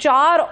4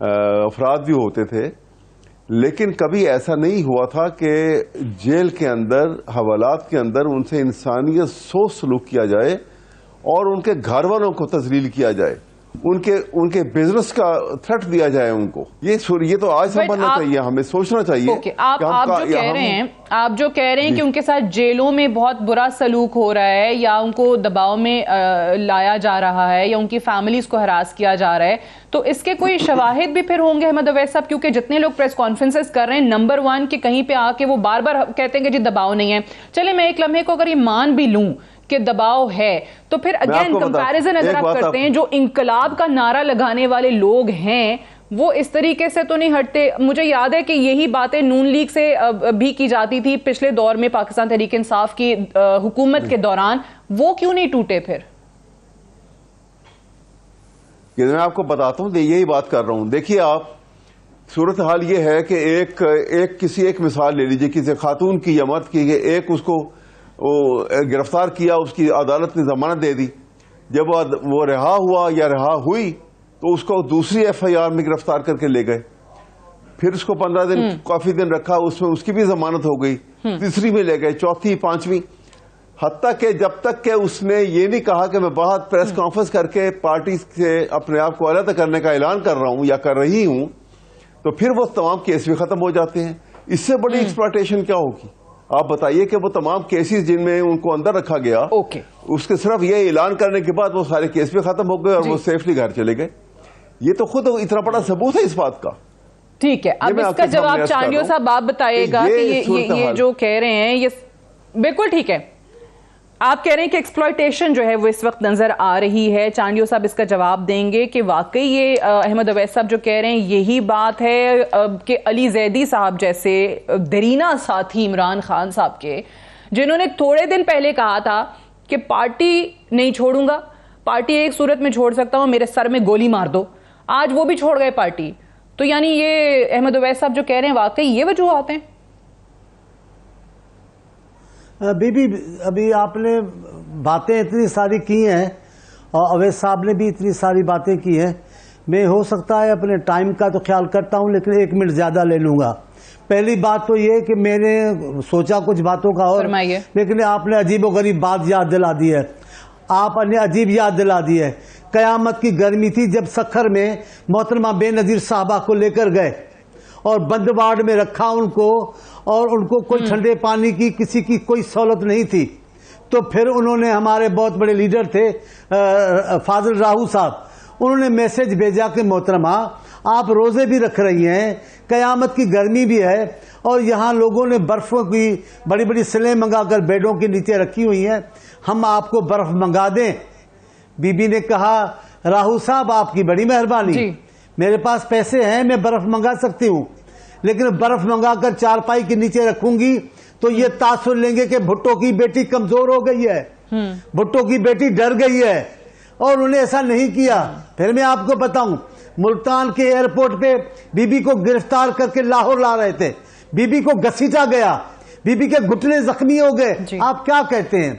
افراد بھی ہوتے تھے، لیکن کبھی ایسا نہیں ہوا تھا کہ جیل کے اندر، حوالات کے اندر ان سے انسانیت سوچ سلوک کیا جائے اور ان کے گھر والوں کو تذلیل کیا جائے، ان کے بزنس کا تھریٹ دیا جائے ان کو. یہ تو آج سمجھنا چاہیے، ہمیں سوچنا چاہیے. آپ جو کہہ رہے ہیں کہ ان کے ساتھ جیلوں میں بہت برا سلوک ہو رہا ہے یا ان کو دباؤ میں لایا جا رہا ہے یا ان کی فیملیز کو ہراس کیا جا رہا ہے، تو اس کے کوئی شواہد بھی پھر ہوں گے احمد اویس صاحب؟ کیونکہ جتنے لوگ پریس کانفرنسز کر رہے ہیں، نمبر 1 کہ کہیں پہ آ کے وہ بار بار کہتے ہیں کہ جی دباؤ نہیں ہے. چلے میں ایک لمحے کو اگر یہ مان بھی لوں کہ دباؤ ہے، تو پھر اگین کمپیریزن اگر آپ کرتے ہیں، جو انقلاب کا نعرہ لگانے والے لوگ ہیں وہ اس طریقے سے تو نہیں ہٹتے. مجھے یاد ہے کہ یہی باتیں نون لیگ سے بھی کی جاتی تھی پچھلے دور میں پاکستان تحریک انصاف کی حکومت کے دوران، وہ کیوں نہیں ٹوٹے پھر؟ میں آپ کو بتاتا ہوں، یہی بات کر رہا ہوں. دیکھیے آپ، صورتحال یہ ہے کہ ایک مثال لے لیجئے، کسی خاتون کی یا مرد کی، ایک اس کو گرفتار کیا، اس کی عدالت نے ضمانت دے دی. جب وہ رہا ہوا یا رہا ہوئی تو اس کو دوسری ایف آئی آر میں گرفتار کر کے لے گئے. پھر اس کو 15 دن کافی دن رکھا، اس میں اس کی بھی ضمانت ہو گئی. تیسری میں لے گئے، چوتھی، پانچویں، حتیٰ کہ جب تک کہ اس نے یہ نہیں کہا کہ میں باہر پریس کانفرنس کر کے پارٹی سے اپنے آپ کو علیحدہ کرنے کا اعلان کر رہا ہوں یا کر رہی ہوں، تو پھر وہ تمام کیس بھی ختم ہو جاتے ہیں. اس سے بڑی ایکسپلائٹیشن کیا ہوگی؟ آپ بتائیے کہ وہ تمام کیسز جن میں ان کو اندر رکھا گیا، اس کے صرف یہ اعلان کرنے کے بعد وہ سارے کیس بھی ختم ہو گئے اور وہ سیفلی گھر چلے گئے. یہ تو خود اتنا بڑا ثبوت ہے اس بات کا. ٹھیک ہے، اب اس کا جواب چانڈیو صاحب آپ بتائیے گا کہ یہ جو کہہ رہے ہیں یہ بالکل ٹھیک ہے. آپ کہہ رہے ہیں کہ ایکسپلائٹیشن جو ہے وہ اس وقت نظر آ رہی ہے. چانڈیو صاحب اس کا جواب دیں گے کہ واقعی یہ احمد اویس صاحب جو کہہ رہے ہیں یہی بات ہے کہ علی زیدی صاحب جیسے دیرینہ ساتھی عمران خان صاحب کے، جنہوں نے تھوڑے دن پہلے کہا تھا کہ پارٹی نہیں چھوڑوں گا، پارٹی ایک صورت میں چھوڑ سکتا ہوں، میرے سر میں گولی مار دو، آج وہ بھی چھوڑ گئے پارٹی. تو یعنی یہ احمد اویس صاحب جو کہہ رہے ہیں واقعی یہ وجوہات ہیں؟ بی بی ابھی آپ نے باتیں اتنی ساری کی ہیں اور اویس صاحب نے بھی اتنی ساری باتیں کی ہیں. میں ہو سکتا ہے اپنے ٹائم کا تو خیال کرتا ہوں لیکن 1 منٹ زیادہ لے لوں گا. پہلی بات تو یہ کہ میں نے سوچا کچھ باتوں کا اور، لیکن آپ نے عجیب و غریب بات یاد دلا دی ہے. آپ نے عجیب یاد دلا دی ہے. قیامت کی گرمی تھی جب سکھر میں محترمہ بے نظیر صاحبہ کو لے کر گئے اور بند وارڈ میں رکھا ان کو، اور ان کو کوئی ٹھنڈے پانی کی کسی کی کوئی سہولت نہیں تھی. تو پھر انہوں نے، ہمارے بہت بڑے لیڈر تھے فاضل راہو صاحب، انہوں نے میسج بھیجا کہ محترمہ آپ روزے بھی رکھ رہی ہیں، قیامت کی گرمی بھی ہے، اور یہاں لوگوں نے برفوں کی بڑی بڑی سلیں منگا کر بیڈوں کے نیچے رکھی ہوئی ہیں، ہم آپ کو برف منگا دیں. بی بی نے کہا راہو صاحب آپ کی بڑی مہربانی، میرے پاس پیسے ہیں، میں برف منگا سکتی ہوں، لیکن برف منگا کر چارپائی کے نیچے رکھوں گی تو یہ تاثر لیں گے کہ بھٹو کی بیٹی کمزور ہو گئی ہے، بھٹو کی بیٹی ڈر گئی ہے، اور انہوں نے ایسا نہیں کیا. پھر میں آپ کو بتاؤں، ملتان کے ایئرپورٹ پہ بی بی کو گرفتار کر کے لاہور لا رہے تھے، بی بی کو گھسیٹا گیا، بی بی کے گھٹنے زخمی ہو گئے. آپ کیا کہتے ہیں؟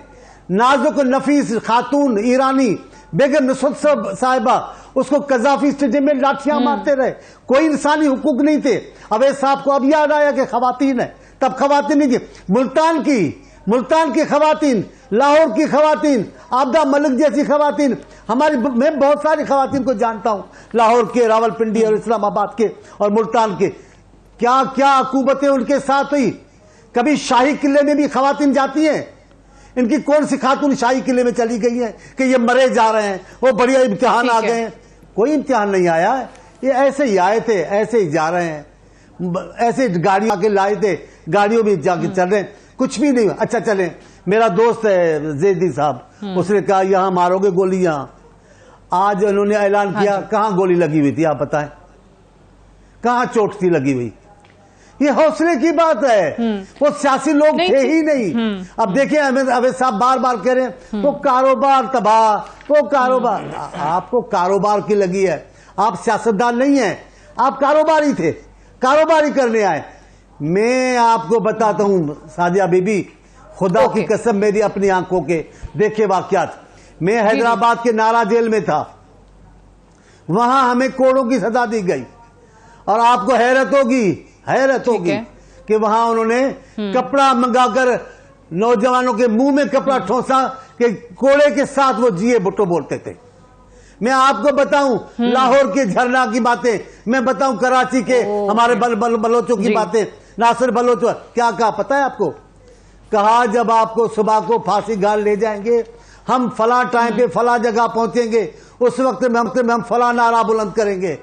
نازک نفیس خاتون ایرانی بیگم نصرت صاحبہ، اس کو قذافی اسٹیڈیم میں لاٹھیاں مارتے رہے، کوئی انسانی حقوق نہیں تھے. اویس صاحب کو اب یاد آیا کہ خواتین ہیں، تب خواتین نہیں تھی. ملتان کی خواتین، لاہور کی خواتین، عابدہ ملک جیسی خواتین، میں بہت ساری خواتین کو جانتا ہوں، لاہور کے، راول پنڈی اور اسلام آباد کے اور ملتان کے. کیا کیا عقوبتیں ان کے ساتھ ہوئی. کبھی شاہی قلعے میں بھی خواتین جاتی ہیں؟ ان کی کون سی خاتون شاہی قلعے میں چلی گئی ہیں کہ یہ مرے جا رہے ہیں، وہ بڑی امتحان آ گئے ہیں؟ کوئی امتحان نہیں آیا، یہ ایسے ہی آئے تھے، ایسے ہی جا رہے ہیں، ایسے گاڑی آ کے لائے تھے، گاڑیوں میں جا کے چل رہے ہیں، کچھ بھی نہیں. اچھا چلیں، میرا دوست ہے زیدی صاحب، اس نے کہا یہاں مارو گے گولی. یہاں آج انہوں نے اعلان کیا، کہاں گولی لگی ہوئی تھی آپ بتائیں، کہاں چوٹ تھی لگی ہوئی؟ یہ حوصلے کی بات ہے، وہ سیاسی لوگ تھے ہی نہیں. اب دیکھیں اویس صاحب بار بار کہہ رہے ہیں وہ کاروبار تباہ، وہ کاروبار. آپ کو کاروبار کی لگی ہے، آپ سیاستدان نہیں ہیں، آپ کاروباری تھے، کاروباری کرنے آئے. میں آپ کو بتاتا ہوں سعدیہ بی بی، خدا کی قسم میری اپنی آنکھوں کے دیکھے واقعات. میں حیدرآباد کے نارا جیل میں تھا، وہاں ہمیں کوڑوں کی سزا دی گئی. اور آپ کو حیرت ہوگی کہ وہاں انہوں نے کپڑا منگا کر نوجوانوں کے منہ میں کپڑا ٹھونسا کہ کوڑے کے ساتھ وہ جیے بھٹو بولتے تھے. میں آپ کو بتاؤں لاہور کے جھرنا کی باتیں, میں بتاؤں کراچی کے ہمارے بلوچوں کی باتیں, ناصر بلوچ کیا کہا پتہ ہے آپ کو؟ کہا جب آپ کو صبح کو پھانسی گھاٹ لے جائیں گے, ہم فلاں ٹائم پہ فلاں جگہ پہنچیں گے, اس وقت میں ہم فلاں نعرہ بلند کریں گے.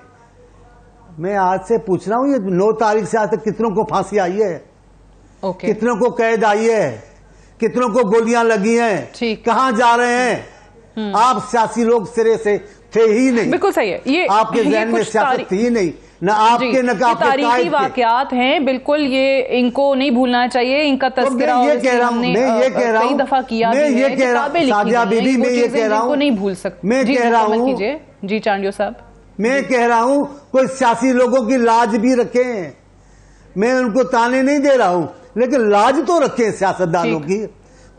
میں آج سے پوچھ رہا ہوں یہ 9 تاریخ سے آج تک کتنوں کو پھانسی آئی ہے, کتنوں کو قید آئی ہے, کتنوں کو گولیاں لگی ہیں, کہاں جا رہے ہیں؟ آپ سیاسی لوگ سرے سے تھے ہی نہیں. بالکل صحیح ہے, یہ آپ کے ذہن میں سیاست تھی ہی نہیں, نہ آپ کے نہ آپ کے تاریخی واقعات ہیں. بالکل یہ ان کو نہیں بھولنا چاہیے, ان کا تذکرہ کئی دفعہ کیا بھی ہے, کتابیں لکھی ہیں, وہ چیزیں ان کو نہیں بھول سکتے. میں کہہ رہا ہوں جی چانڈیو صاحب, میں کہہ رہا ہوں کوئی سیاسی لوگوں کی لاج بھی رکھیں. میں ان کو تانے نہیں دے رہا ہوں, لیکن لاج تو رکھیں سیاستدانوں کی.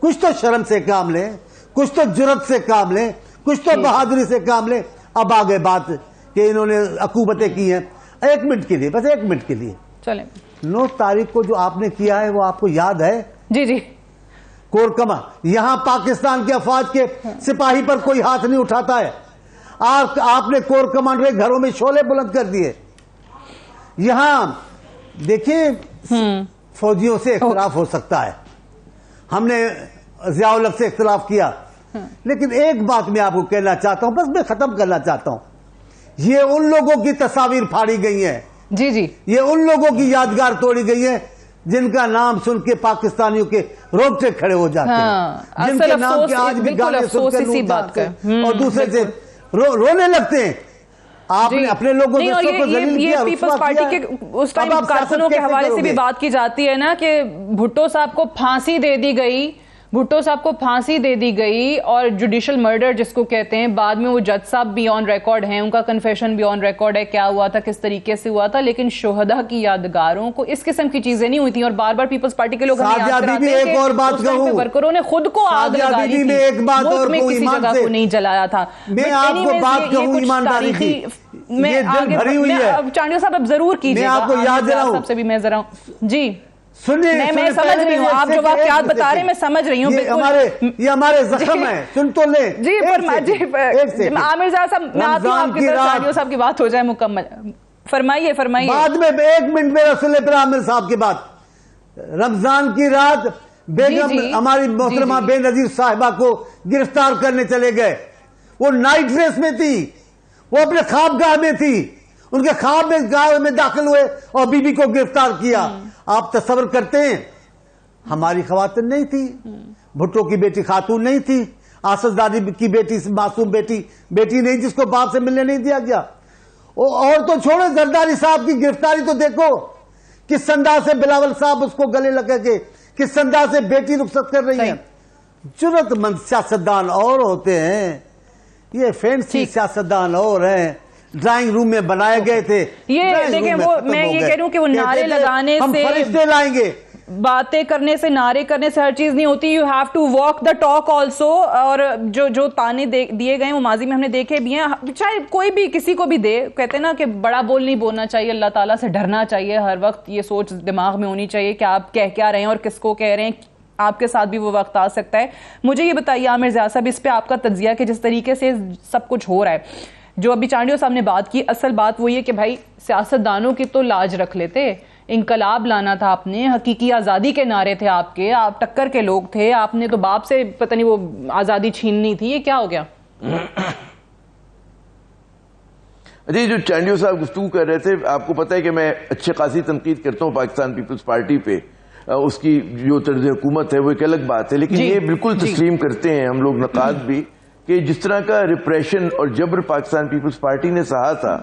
کچھ تو شرم سے کام لیں, کچھ تو جرت سے کام لیں, کچھ تو بہادری سے کام لیں. اب آگے بات کہ انہوں نے عقوبتیں کی ہیں, 1 منٹ کے لیے, بس 1 منٹ کے لیے. چلیں 9 تاریخ کو جو آپ نے کیا ہے وہ آپ کو یاد ہے؟ جی کورکما, یہاں پاکستان کے افواج کے سپاہی پر کوئی ہاتھ نہیں اٹھاتا ہے. آپ نے کور کمانڈر کے گھروں میں شعلے بلند کر دیے. یہاں دیکھیں فوجیوں سے اختلاف ہو سکتا ہے, ہم نے ضیاء الحق سے اختلاف کیا, لیکن ایک بات میں آپ کو کہنا چاہتا ہوں, بس میں ختم کرنا چاہتا ہوں. یہ ان لوگوں کی تصاویر پھاڑی گئی ہیں, یہ ان لوگوں کی یادگار توڑی گئی ہے جن کا نام سن کے پاکستانیوں کے رونگٹے کھڑے ہو جاتے ہیں, جن کے نام کے آج بھی گانے سن کے لوگ جاتے ہیں اور دوسرے سے رونے لگتے ہیں. آپ نے اپنے لوگوں یہ پیپلز پارٹی کے اس ٹائم کارکنوں کے حوالے سے بھی بات کی جاتی ہے نا کہ بھٹو صاحب کو پھانسی دے دی گئی, بھٹو صاحب کو پھانسی دے دی گئی, اور جوڈیشل مرڈر جس کو کہتے ہیں, بعد میں وہ جج صاحب بھی آن ریکارڈ ہیں, ان کا کنفیشن بھی آن ریکارڈ ہے, کیا ہوا تھا, کس طریقے سے ہوا تھا. لیکن شہداء کی یادگاروں کو اس قسم کی چیزیں نہیں ہوئی تھیں, اور بار بار پیپلز پارٹی کے لوگ ہمیں یاد کراتے ہیں کہ اس ٹائم پہ ورکروں نے خود کو آگ لگائی تھی, ملک میں کسی جگہ کو نہیں جلایا تھا. میں آپ کو بات کہوں ایمانداری کی, یہ دل بھری ہوئی ہے. چانڈیو صاحب اب ضرور کیجیے گا, آپ کو یاد دلاؤں صاحب سے بھی میں ذرا جی میں سمجھ رہی ہوں, آپ جو واقعات بتا رہے ہیں میں سمجھ رہی ہوں, یہ ہمارے زخم ہیں, سن تو لیں. جی عامر صاحب, میں آتی ہوں آپ کی طرف, چانڈیو صاحب کی بات ہو جائے مکمل. فرمائیے بعد میں 1 منٹ میرا سن لے پھر عامر صاحب کی بات. رمضان کی رات بیگم ہماری محترمہ بے نظیر صاحبہ کو گرفتار کرنے چلے گئے. وہ نائٹ ڈریس میں تھی, وہ اپنے خوابگاہ میں تھی, ان کے خواب میں داخل ہوئے اور بی بی کو گرفتار کیا. آپ تصور کرتے ہیں ہماری خواتین نہیں تھی, بھٹو کی بیٹی خاتون نہیں تھی, آصف زادی کی بیٹی معصوم بیٹی نہیں جس کو باپ سے ملنے نہیں دیا گیا. اور تو چھوڑے, زرداری صاحب کی گرفتاری تو دیکھو, کس انداز سے بلاول صاحب اس کو گلے لگا کے, کس انداز سے بیٹی رخصت کر رہی ہیں. جرت مند سیاستدان اور ہوتے ہیں, یہ فینسی سیاستدان اور ہیں, ڈرائنگ روم میں بنائے گئے تھے. یہ دیکھیں وہ میں یہ کہہ رہی ہوں کہ وہ نعرے لگانے سے, فرشتے لائیں گے, باتیں کرنے سے, نعرے کرنے سے ہر چیز نہیں ہوتی. You have to walk the talk also. اور جو تانے دیے گئے وہ ماضی میں ہم نے دیکھے بھی ہیں, چاہے کوئی بھی کسی کو بھی دے. کہتے ہیں نا کہ بڑا بول نہیں بولنا چاہیے, اللہ تعالیٰ سے ڈرنا چاہیے, ہر وقت یہ سوچ دماغ میں ہونی چاہیے کہ آپ کہہ کیا رہے ہیں اور کس کو کہہ رہے ہیں. آپ کے ساتھ بھی وہ وقت آ سکتا ہے. مجھے یہ بتائیے عامر ضیاء صاحب, اس پہ آپ کا تجزیہ کہ جس طریقے سے سب کچھ ہو رہا ہے, جو ابھی چانڈیو صاحب نے بات کی, اصل بات وہ یہ کہ بھائی سیاستدانوں کی تو لاج رکھ لیتے, انقلاب لانا تھا آپ نے, حقیقی آزادی کے نعرے تھے آپ کے, آپ ٹکر کے لوگ تھے, آپ نے تو باپ سے پتہ نہیں وہ آزادی چھیننی تھی. یہ کیا ہو گیا؟ جی جو چانڈیو صاحب گفتگو کر رہے تھے, آپ کو پتہ ہے کہ میں اچھے خاصی تنقید کرتا ہوں پاکستان پیپلز پارٹی پہ, اس کی جو طرز حکومت ہے وہ ایک الگ بات ہے, لیکن یہ بالکل تسلیم کرتے ہیں ہم لوگ نقاد بھی کہ جس طرح کا ریپریشن اور جبر پاکستان پیپلز پارٹی نے سہا تھا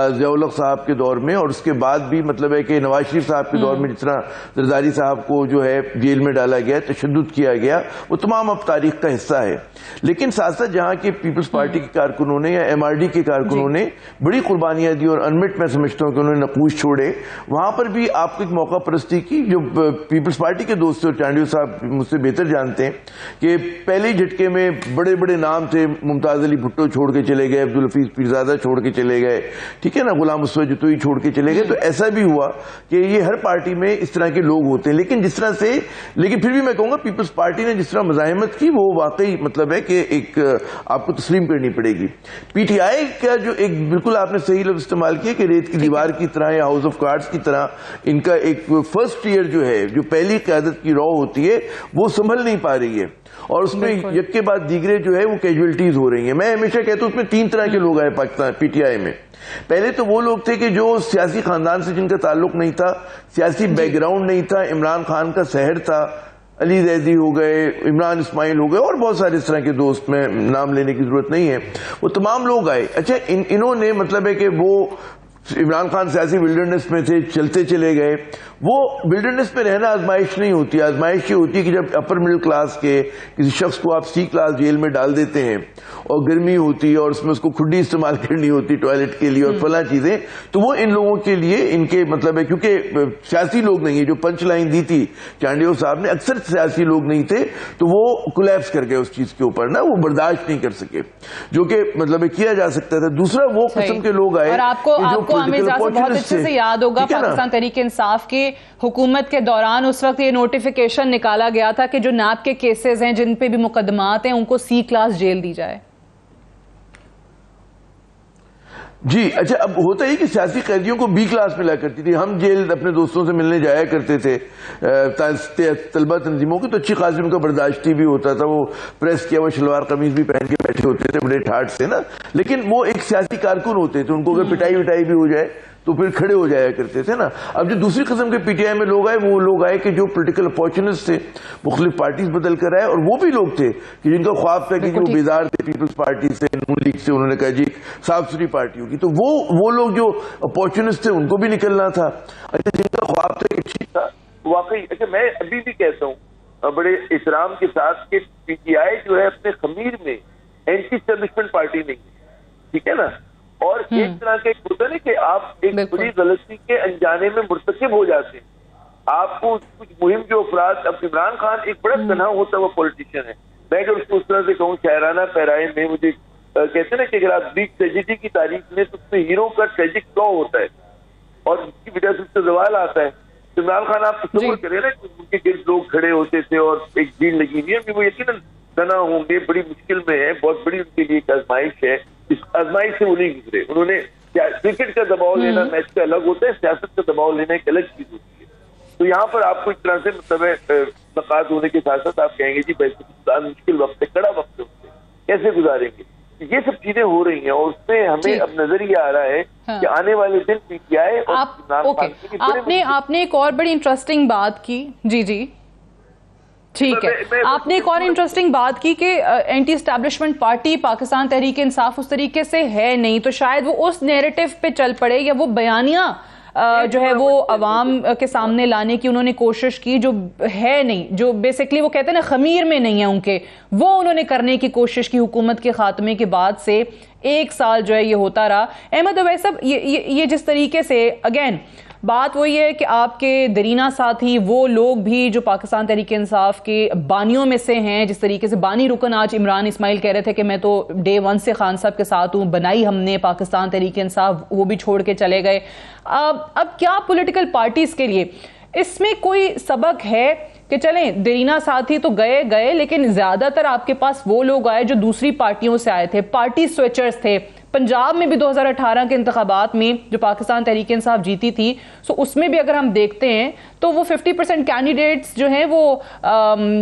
ضیاء الحق صاحب کے دور میں, اور اس کے بعد بھی مطلب ہے کہ نواز شریف صاحب کے دور میں جس طرح زرداری صاحب کو جو ہے جیل میں ڈالا گیا, تشدد کیا گیا, وہ تمام اب تاریخ کا حصہ ہے. لیکن ساتھ ساتھ جہاں کے پیپلز پارٹی کے کارکنوں نے یا ایم آر ڈی کے کارکنوں نے بڑی قربانیاں دی, اور انمٹ میں سمجھتا ہوں کہ انہوں نے نقوش چھوڑے, وہاں پر بھی آپ کو ایک موقع پرستی کی. جو پیپلز پارٹی کے دوست اور چانڈیو صاحب مجھ سے بہتر جانتے ہیں کہ پہلے جھٹکے میں بڑے بڑے نام تھے, ممتاز علی بھٹو چھوڑ کے چلے گئے, عبدالحفیظ پیرزادہ چھوڑ کے چلے گئے, ٹھیک ہے نا, غلام اسود جتوئی چھوڑ کے چلے گئے. تو ایسا بھی ہوا کہ یہ ہر پارٹی میں اس طرح کے لوگ ہوتے ہیں, لیکن جس طرح سے, لیکن پھر بھی میں کہوں گا پیپلز پارٹی نے جس طرح مزاحمت کی وہ واقعی مطلب ہے کہ ایک آپ کو تسلیم کرنی پڑے گی. پی ٹی آئی کا جو ایک بالکل آپ نے صحیح لفظ استعمال کیا کہ ریت کی دیوار کی طرح یا ہاؤس آف کارڈز کی طرح ان کا ایک فرسٹ ایئر جو ہے, جو پہلی قیادت کی رو ہوتی ہے, وہ سنبھل نہیں پا رہی ہے, اور اس میں یک کے بعد دیگرے جو ہے وہ کیجویلٹیز ہو رہی ہیں. میں ہمیشہ کہتا ہوں اس میں 3 طرح کے لوگ آئے پاکستان پی ٹی آئی میں. پہلے تو وہ لوگ تھے کہ جو سیاسی خاندان سے جن کا تعلق نہیں تھا, سیاسی بیک گراؤنڈ نہیں تھا, عمران خان کا سحر تھا, علی زیدی ہو گئے, عمران اسماعیل ہو گئے, اور بہت سارے اس طرح کے دوست, میں نام لینے کی ضرورت نہیں ہے, وہ تمام لوگ آئے. اچھا انہوں نے مطلب ہے کہ وہ عمران خان سیاسی ولڈرنس میں تھے, چلتے چلے گئے. وہ ولڈرنس میں رہنا آزمائش نہیں ہوتی. آزمائش یہ ہوتی ہے کہ جب اپر مڈل کلاس کے کسی شخص کو آپ سی کلاس جیل میں ڈال دیتے ہیں اور گرمی ہوتی ہے اور اس میں اس کو کھڈی استعمال کرنی ہوتی ٹوائلٹ کے لیے اور فلاں چیزیں, تو وہ ان لوگوں کے لیے ان کے مطلب ہے, کیونکہ سیاسی لوگ نہیں ہے. جو پنچ لائن دی تھی چانڈیو صاحب نے, اکثر سیاسی لوگ نہیں تھے, تو وہ کولیپس کر گئے اس چیز کے اوپر نا, وہ برداشت نہیں کر سکے, جو کہ مطلب کیا جا سکتا تھا. دوسرا وہ قسم کے لوگ آئے, اور آپ کو بہت اچھے سے یاد ہوگا پاکستان تحریک انصاف کی حکومت کے دوران اس وقت یہ نوٹیفیکیشن نکالا گیا تھا کہ جو نیب کے کیسز ہیں, جن پہ بھی مقدمات ہیں, ان کو سی کلاس جیل دی جائے. جی اچھا, اب ہوتا ہی کہ سیاسی قیدیوں کو بی کلاس ملا کرتی تھی. ہم جیل اپنے دوستوں سے ملنے جایا کرتے تھے طلبہ تنظیموں کی, تو اچھی خاصی ان کا برداشتی بھی ہوتا تھا. وہ پریس کیا وہ شلوار قمیض بھی پہن کے بیٹھے ہوتے تھے بڑے ٹھاٹ سے نا, لیکن وہ ایک سیاسی کارکن ہوتے تھے. ان کو اگر پٹائی وٹائی بھی ہو جائے تو پھر کھڑے ہو جایا کرتے تھے نا. اب جو دوسری قسم کے پی ٹی آئی میں لوگ آئے, وہ لوگ آئے کہ جو پولیٹیکل اپارچونسٹ تھے, مختلف پارٹیز بدل کر آئے, اور وہ بھی لوگ تھے کہ جن کا خواب تھا کہ جو بیدار تھے پیپلز پارٹی سے, نون لیگ سے, انہوں نے کہا جی صاف ستھری پارٹی ہوگی. تو وہ لوگ جو اپارچونسٹ تھے ان کو بھی نکلنا تھا. اچھا جن کا خواب تھا کہ ٹھیک تھا واقعی. اچھا میں ابھی بھی کہتا ہوں بڑے احترام کے ساتھ کہ پی ٹی آئی جو ہے اپنے خمیر میں اینٹی اسٹیبلشمنٹ پارٹی نہیں ہے, ٹھیک ہے نا. اور ایک طرح کا ہوتا ہے کہ آپ ایک بڑی غلطی کے انجانے میں مرتکب ہو جاتے ہیں. آپ کو کچھ مہم جو افراد, اب عمران خان ایک بڑا تنہا ہوتا ہے, وہ پولیٹیشین ہے. میں اگر اس کو اس طرح سے کہوں شاعرانہ پیرائے میں, مجھے کہتے ہیں نا کہ اگر آپ گریک ٹریجڈی کی تاریخ میں, تو اس میں ہیرو کا ٹریجک فلو ہوتا ہے اور اس کی وجہ سے اس سے زوال آتا ہے. عمران خان آپ تصور کریں نا کہ ان کے گرد لوگ کھڑے ہوتے تھے اور ایک بھیڑ لگی ہوئی ہے, کہ وہ یقیناً تنہا ہوں گے, بڑی مشکل میں ہے, بہت بڑی ان کے لیے ایک آزمائش ہے. اس آزمائش سے وہ نہیں گزرے. انہوں نے کرکٹ کا دباؤ لینا میچ کا الگ ہوتا ہے, سیاست کا دباؤ لینا ایک الگ چیز ہوتی ہے. تو یہاں پر آپ کو ایک طرح سے مطلب نقاط ہونے کے ساتھ ساتھ آپ کہیں گے جی بھائی مشکل وقت ہے, کڑا وقت ہے, اس سے کیسے گزاریں گے. یہ سب چیزیں ہو رہی ہیں, اور اس میں ہمیں اب نظر یہ آ رہا ہے کہ آنے والے دن پی ٹی آئی آپ نے ایک اور بڑی انٹرسٹنگ بات کی. جی جی ٹھیک ہے, آپ نے ایک اور انٹرسٹنگ بات کی کہ anti establishment party Pakistan Tehreek Insaf اس طریقے سے ہے نہیں, تو شاید وہ اس نیریٹو پہ چل پڑے, یا وہ بیانیہ جو ہے وہ عوام کے سامنے لانے کی انہوں نے کوشش کی جو ہے نہیں, جو بیسکلی وہ کہتے ہیں نا خمیر میں نہیں ہے ان کے, وہ انہوں نے کرنے کی کوشش کی. حکومت کے خاتمے کے بعد سے 1 سال جو ہے یہ ہوتا رہا. احمد اویس صاحب, یہ جس طریقے سے اگین بات وہی ہے کہ آپ کے درینہ ساتھی وہ لوگ بھی جو پاکستان تحریک انصاف کے بانیوں میں سے ہیں, جس طریقے سے بانی رکن آج عمران اسماعیل کہہ رہے تھے کہ میں تو ڈے 1 سے خان صاحب کے ساتھ ہوں, بنائی ہم نے پاکستان تحریک انصاف, وہ بھی چھوڑ کے چلے گئے. اب کیا پولیٹیکل پارٹیز کے لیے اس میں کوئی سبق ہے کہ چلیں درینہ ساتھی تو گئے, لیکن زیادہ تر آپ کے پاس وہ لوگ آئے جو دوسری پارٹیوں سے آئے تھے, پارٹی سوئچرز تھے. پنجاب میں بھی 2018 کے انتخابات میں جو پاکستان تحریک انصاف جیتی تھی, سو اس میں بھی اگر ہم دیکھتے ہیں تو وہ 50% کینڈیڈیٹس جو ہیں وہ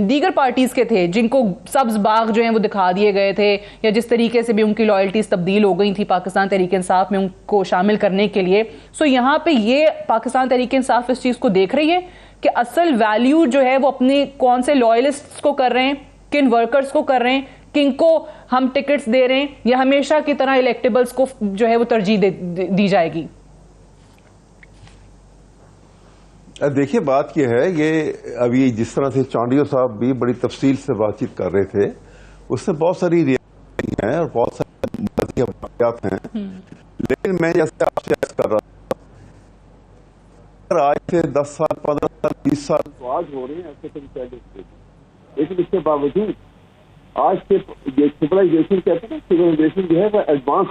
دیگر پارٹیز کے تھے, جن کو سبز باغ جو ہیں وہ دکھا دیے گئے تھے, یا جس طریقے سے بھی ان کی لائلٹیز تبدیل ہو گئی تھی پاکستان تحریک انصاف میں ان کو شامل کرنے کے لیے. سو یہاں پہ یہ پاکستان تحریک انصاف اس چیز کو دیکھ رہی ہے کہ اصل ویلیو جو ہے وہ اپنے کون سے لائلسٹس کو کر رہے ہیں, کن ورکرز کو کر رہے ہیں, کن کو ہم ٹکٹس دے رہے ہیں, یا ہمیشہ کی طرح الیکٹیبلز کو جو ہے وہ ترجیح دی جائے گی. دیکھیے بات یہ ہے, یہ ابھی جس طرح سے چانڈیو صاحب بھی بڑی تفصیل سے بات چیت کر رہے تھے, اس سے بہت ساری ریاستیں ہیں اور بہت سارے واقعات ہیں, لیکن میں جیسے آپ سے عرض کر رہا تھا آج سے 10 سال 15 سال 20 سال تو آج ہو رہے ہیں ایسے کئی, لیکن اس کے باوجود آج کے سولائزیشن کہتے ہیں سولائزیشن جو ہے وہ ایڈوانس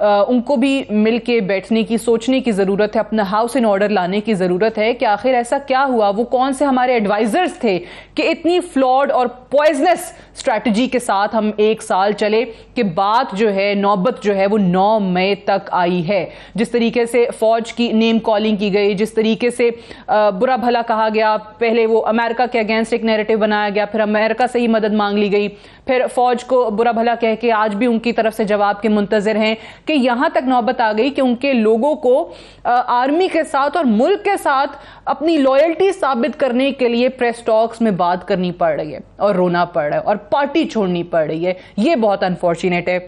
ان کو بھی مل کے بیٹھنے کی، سوچنے کی ضرورت ہے، اپنا ہاؤس ان آرڈر لانے کی ضرورت ہے کہ آخر ایسا کیا ہوا، وہ کون سے ہمارے ایڈوائزرز تھے کہ اتنی فلاڈ اور پوائزنس اسٹریٹجی کے ساتھ ہم 1 سال چلے کہ بات جو ہے، نوبت جو ہے وہ 9 مئی تک آئی ہے. جس طریقے سے فوج کی نیم کالنگ کی گئی، جس طریقے سے برا بھلا کہا گیا، پہلے وہ امریکہ کے اگینسٹ ایک نیریٹو بنایا گیا، پھر امریکہ سے ہی مدد مانگ لی گئی، پھر فوج کو برا بھلا کہہ کے آج بھی ان کی طرف سے جواب کے منتظر ہیں، کہ یہاں تک نوبت آ گئی کہ ان کے لوگوں کو آرمی کے ساتھ اور ملک کے ساتھ اپنی لائلٹی ثابت کرنے کے لیے پریس ٹاکس میں بات کرنی پڑ رہی ہے اور رونا پڑ رہا ہے اور پارٹی چھوڑنی پڑ رہی ہے. یہ بہت انفارچونیٹ ہے.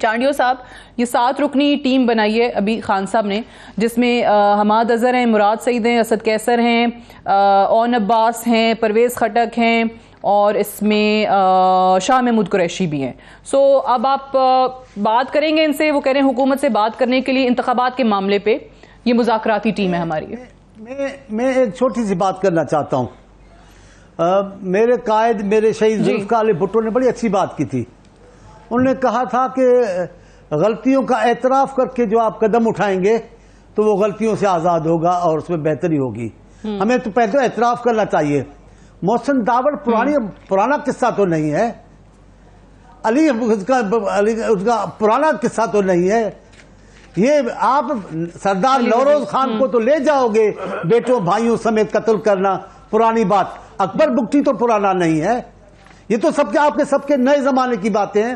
چانڈیو صاحب، یہ 7 رکنی ٹیم بنائی ہے ابھی خان صاحب نے، جس میں حماد اظہر ہیں، مراد سعید ہیں، اسد کیسر ہیں، اون عباس ہیں، پرویز خٹک ہیں، اور اس میں شاہ محمود قریشی بھی ہیں. سو اب آپ بات کریں گے ان سے، وہ کہہ رہے ہیں حکومت سے بات کرنے کے لیے انتخابات کے معاملے پہ. یہ مذاکراتی ٹیم ہے ہماری. میں ایک چھوٹی سی بات کرنا چاہتا ہوں. میرے قائد، میرے شہید ذوالفقار علی بھٹو نے بڑی اچھی بات کی تھی. انہوں نے کہا تھا کہ غلطیوں کا اعتراف کر کے جو آپ قدم اٹھائیں گے تو وہ غلطیوں سے آزاد ہوگا اور اس میں بہتری ہوگی. ہمیں تو پہلے اعتراف کرنا چاہیے. محسن داوڑ پرانا قصہ تو نہیں ہے، علی کا پرانا قصہ تو نہیں ہے. یہ آپ سردار نوروز خان کو تو لے جاؤ گے بیٹوں بھائیوں سمیت قتل کرنا، پرانی بات. اکبر بگٹی تو پرانا نہیں ہے. یہ تو سب کے نئے زمانے کی باتیں ہیں.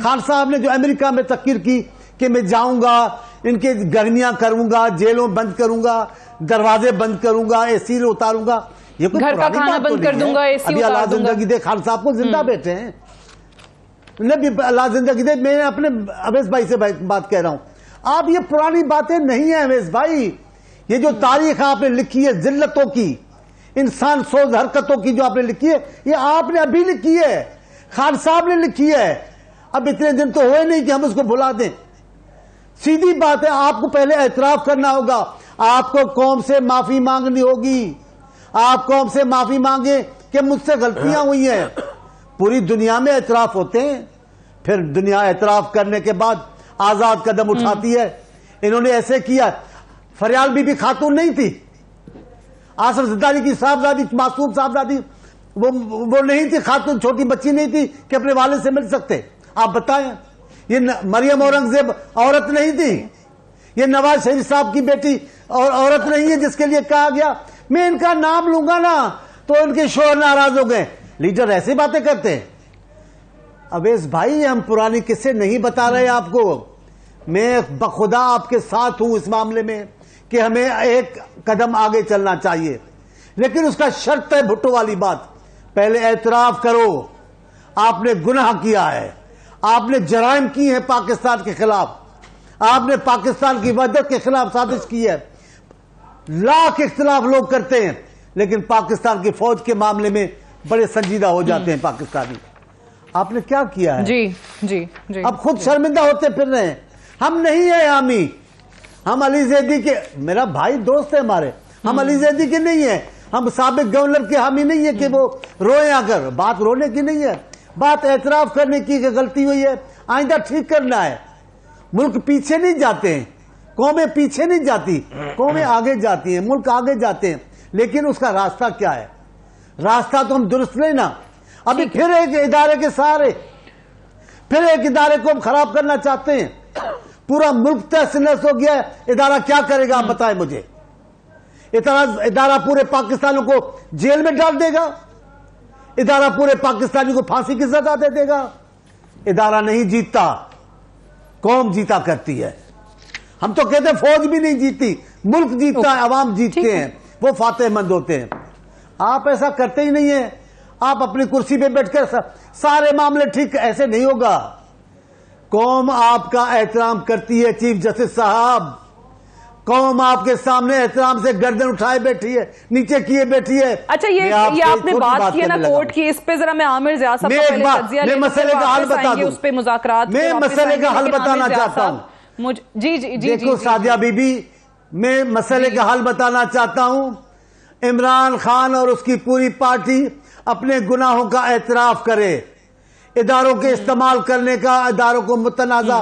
خان صاحب نے جو امریکہ میں تقریر کی کہ میں جاؤں گا، ان کے گرمیاں کروں گا، جیلوں بند کروں گا، دروازے بند کروں گا، اے سی اتاروں گا، یہ کوئی گھر کا کھانا بند کر دوں گا، اے سی ابھی اللہ زندگی دے خان صاحب کو زندہ بیٹھے ہیں. اللہ زندگی دے. میں اپنے اویس بھائی سے بات کہہ رہا ہوں. آپ یہ پرانی باتیں نہیں ہیں اویس بھائی. یہ جو تاریخ آپ نے لکھی ہے ذلتوں کی، انسان سوز حرکتوں کی جو آپ نے لکھی ہے، یہ آپ نے ابھی لکھی ہے، خان صاحب نے لکھی ہے. اب اتنے دن تو ہوئے نہیں کہ ہم اس کو بھلا دیں. سیدھی بات ہے، آپ کو پہلے اعتراف کرنا ہوگا. آپ کو قوم سے معافی مانگنی ہوگی. آپ قوم سے معافی مانگیں کہ مجھ سے غلطیاں ہوئی ہیں. پوری دنیا میں اعتراف ہوتے ہیں، پھر دنیا اعتراف کرنے کے بعد آزاد قدم اٹھاتی ہے. انہوں نے ایسے کیا. فریال بی بی خاتون نہیں تھی، آصف زرداری کی صاحبزادی، معصوم صاحبزادی، وہ نہیں تھی خاتون، چھوٹی بچی نہیں تھی کہ اپنے والد سے مل سکتے. آپ بتائیں، یہ مریم اورنگزیب عورت نہیں تھی، یہ نواز شریف صاحب کی بیٹی اور عورت نہیں ہے جس کے لیے کہا گیا میں ان کا نام لوں گا نا تو ان کے شوہر ناراض ہو گئے. لیڈر ایسی باتیں کرتے ہیں. اویس بھائی، ہم پرانی قصے نہیں بتا رہے آپ کو. میں بخدا آپ کے ساتھ ہوں اس معاملے میں کہ ہمیں ایک قدم آگے چلنا چاہیے، لیکن اس کا شرط ہے بھٹو والی بات. پہلے اعتراف کرو آپ نے گناہ کیا ہے، آپ نے جرائم کی ہیں پاکستان کے خلاف، آپ نے پاکستان کی وحدت کے خلاف سازش کی ہے. لاکھ اختلاف لوگ کرتے ہیں لیکن پاکستان کی فوج کے معاملے میں بڑے سنجیدہ ہو جاتے ہیں پاکستانی. آپ نے کیا کیا ہے؟ جی اب خود شرمندہ ہوتے پھر رہے ہیں. ہم نہیں ہیں حامی، ہم علی زیدی کے، میرا بھائی دوست ہے ہمارے، ہم علی زیدی کے نہیں ہیں. ہم سابق گورنر کے حامی نہیں ہے کہ وہ روئیں آ کر. بات رونے کی نہیں ہے، بات اعتراف کرنے کی کہ غلطی ہوئی ہے، آئندہ ٹھیک کرنا ہے. ملک پیچھے نہیں جاتے ہیں، قومیں پیچھے نہیں جاتی، قومیں آگے جاتی ہیں، ملک آگے جاتے ہیں. لیکن اس کا راستہ کیا ہے؟ راستہ تو ہم درست نہیں نا. ابھی پھر ایک ادارے کے سہارے، پھر ایک ادارے کو ہم خراب کرنا چاہتے ہیں. پورا ملک تہس نہس ہو گیا ہے. ادارہ کیا کرے گا آپ بتائیں مجھے؟ ادارہ پورے پاکستانیوں کو جیل میں ڈال دے گا؟ ادارہ پورے پاکستانی کو پھانسی کی سزا دے دے گا؟ ادارہ نہیں جیتتا، قوم جیتا کرتی ہے. ہم تو کہتے ہیں فوج بھی نہیں جیتی، ملک جیتتا ہے، عوام جیتتے ہیں، وہ فاتح مند ہوتے ہیں. آپ ایسا کرتے ہی نہیں ہیں. آپ اپنی کرسی پہ بیٹھ کر سارے معاملے ٹھیک، ایسے نہیں ہوگا. قوم آپ کا احترام کرتی ہے چیف جسٹس صاحب. قوم آپ کے سامنے احترام سے گردن اٹھائے بیٹھی ہے، نیچے کیے بیٹھی ہے. اچھا، یہ آپ نے بات کی ہے نا کورٹ کی، اس پہ ذرا میں عامر ضیاء صاحب کا پہلے تجزیہ میں مسئلے کا حل بتا دوں، اس پہ مذاکرات میں مسئلے کا حل بتانا چاہتا ہوں. جی دیکھو سعدیہ بی بی، میں مسئلے کا حل بتانا چاہتا ہوں. عمران خان اور اس کی پوری پارٹی اپنے گناہوں کا اعتراف کرے. اداروں کے استعمال کرنے کا، اداروں کو متنازع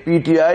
PTI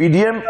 PDM